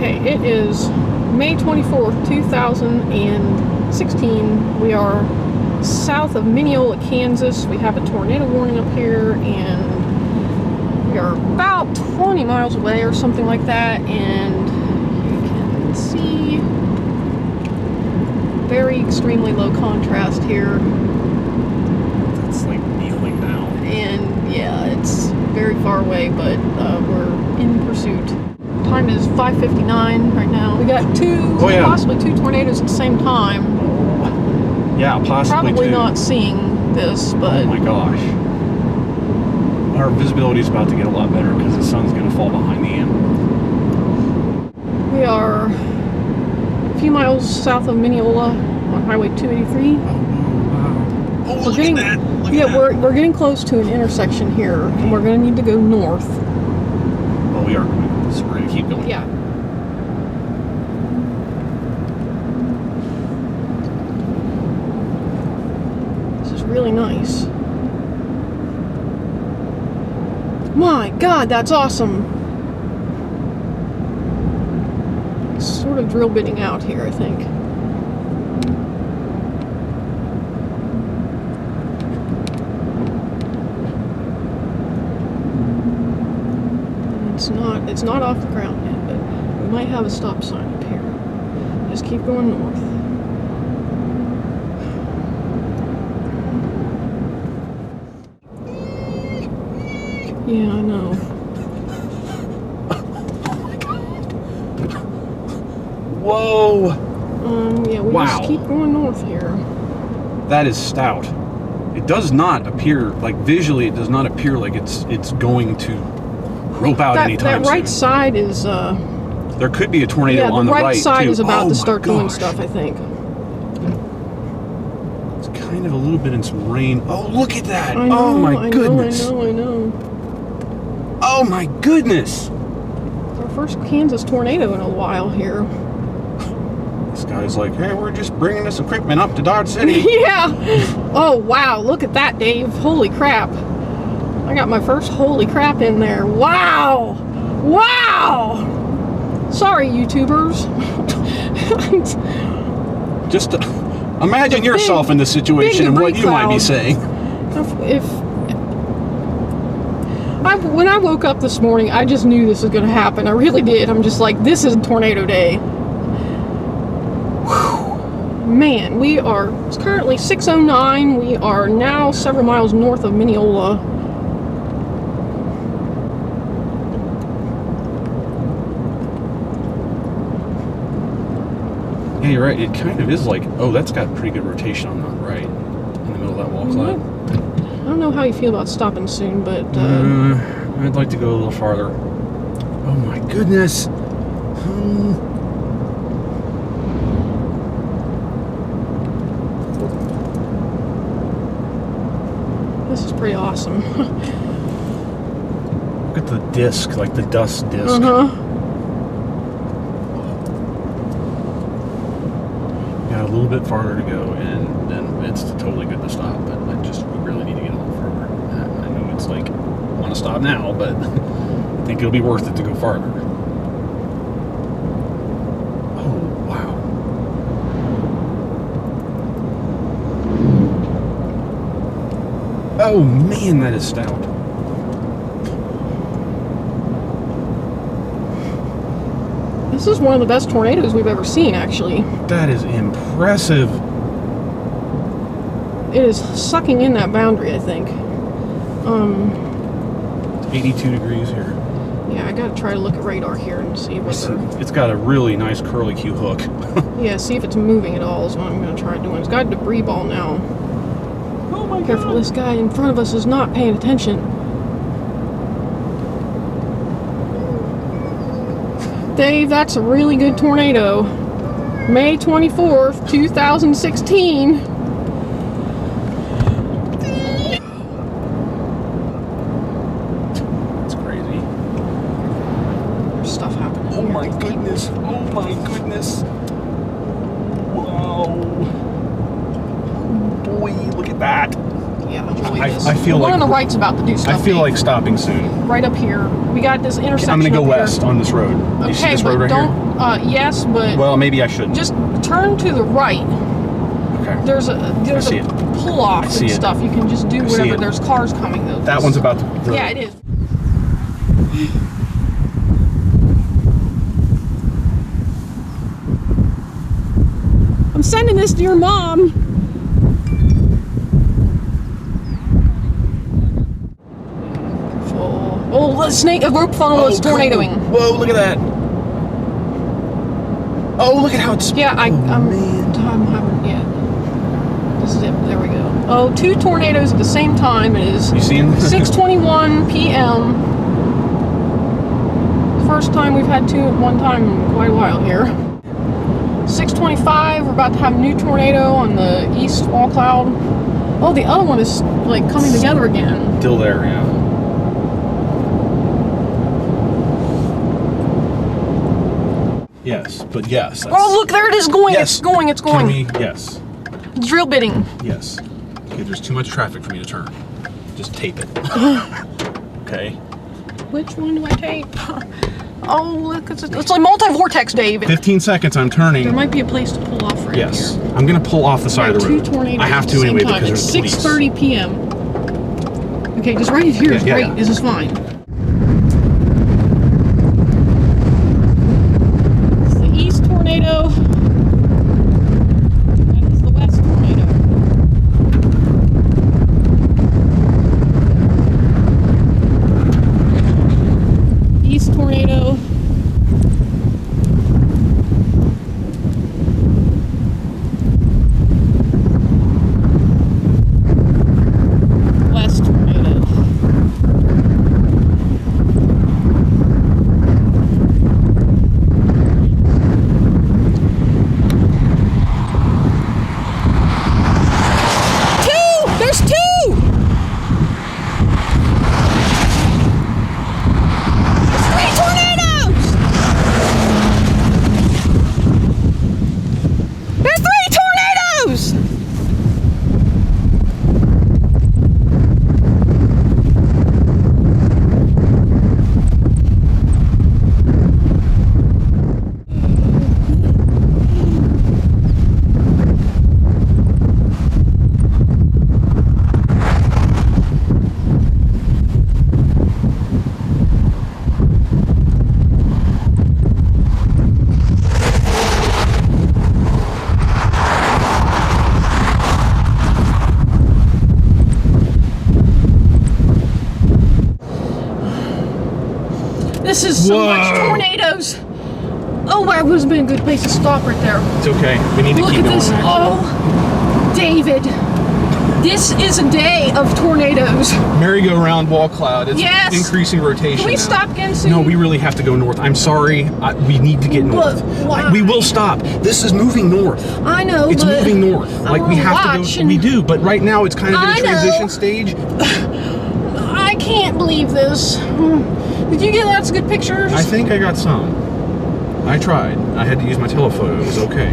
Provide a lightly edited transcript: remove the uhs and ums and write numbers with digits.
Okay, it is May 24th, 2016. We are south of Minneola, Kansas. We have a tornado warning up here, and we are about 20 miles away or something like that, and you can see very extremely low contrast here. It's like kneeling down. And yeah, it's very far away, but we're in pursuit. Time is 5:59 right now. We got possibly two tornadoes at the same time. Yeah, possibly Probably two. not seeing this, but... Oh my gosh. Our visibility is about to get a lot better because the sun's going to fall behind the end. We are a few miles south of Minneola on Highway 283. Oh, wow. Oh, look at that. We're getting close to an intersection here, and we're going to need to go north. Well, we are going to. So we're going to keep going. Yeah. This is really nice. My God, that's awesome. It's sort of drill bitting out here, I think. It's not off the ground yet, but we might have a stop sign up here. Just keep going north. Yeah, I know. Whoa! Yeah, we just keep going north here. That is stout. It does not appear, like visually, it does not appear like it's going to rope out anytime That right soon. side is there could be a tornado on the right. Yeah, the right side too. is about to start doing gosh. stuff, I think. It's kind of a little bit in some rain. Oh, look at that! I know, oh my goodness! I know. Oh my goodness! It's our first Kansas tornado in a while here. This guy's like, hey, we're just bringing this equipment up to Dodge City. Yeah! Oh, wow, look at that, Dave. Holy crap. I got my first holy crap in there. Wow! Wow! Sorry, YouTubers. Just imagine yourself in this situation and what you might be saying. When I woke up this morning, I just knew this was going to happen. I really did. I'm just like, this is tornado day. Whew. Man, it's currently 6:09. We are now several miles north of Minneola. Yeah, you're right. It kind of is like, oh, that's got pretty good rotation on the right, in the middle of that wall cloud. I don't know how you feel about stopping soon, but... I'd like to go a little farther. Oh my goodness! This is pretty awesome. Look at the disc, like the dust disc. Uh-huh. Got a little bit farther to go, and then it's totally good to stop. But we really need to get a little further. I know it's like, I want to stop now, but I think it'll be worth it to go farther. Oh, wow. Oh, man, that is stout. This is one of the best tornadoes we've ever seen, actually. That is impressive. It is sucking in that boundary, I think. It's 82 degrees here. Yeah, I gotta try to look at radar here and see whether... It's got a really nice curly Q hook. Yeah, see if it's moving at all is what I'm gonna try doing. It's got a debris ball now. Oh my Careful, God. this guy in front of us is not paying attention. Dave, that's a really good tornado. May 24th, 2016. That's crazy. There's stuff happening. Oh my goodness. Oh my goodness. Wow. Boy, look at that. Yeah. enjoy this. I feel the one like on the right's about to do I stuff. feel like stopping soon. Right up here. We got this intersection. I'm gonna go up west here. on this road. Okay, You see this but road right don't. Yes, but here? Well, maybe I shouldn't. just turn to the right. Okay. There's a pull off and stuff. You can just do whatever. There's cars coming though. That one's about to. Yeah, it is. I'm sending this to your mom. Oh, the snake, a rope funnel is tornadoing. Cool. Whoa, look at that. Oh, look at how it's. Yeah, I'm having, yeah. This is it. There we go. Oh, 2 tornadoes at the same time. It is You see him? 6:21 p.m. First time we've had 2 at one time in quite a while here. 6:25. We're about to have a new tornado on the east wall cloud. Oh, the other one is like coming together again. Still there, yeah. Yes, but yes. Oh, look, there it is going. Yes. It's going. It's going. Yes. Drill bitting. Yes. Okay, there's too much traffic for me to turn. Just tape it. Okay. Which one do I tape? Oh, look, it's like multi-vortex, Dave. 15 seconds, I'm turning. There might be a place to pull off right Yes. here. I'm going to pull off the side of the road. 2 tornadoes I have at to the same anyway time. because It's there's police. 6:30 p.m. Okay, just right here is Yeah, great. yeah. This is fine. It's the east tornado. That is the west tornado. East tornado. West tornado. There's 2! There's 3 tornadoes! There's 3 tornadoes! This is so much tornadoes. Oh, that would have been a good place to stop right there. It's okay. We need to Look keep at going. this. Oh, David. This is a day of tornadoes. Merry-go-round wall cloud. It's Yes. increasing rotation. Can we now. stop again soon? No, we really have to go north. I'm sorry. We need to get north. But why? We will stop. This is moving north. I know, It's but moving north. I Like we wanna have watch to go. and- We do, but right now it's kind of in I a know. transition stage. I can't believe this. Did you get lots of good pictures? I think I got some. I tried. I had to use my telephoto. It was okay.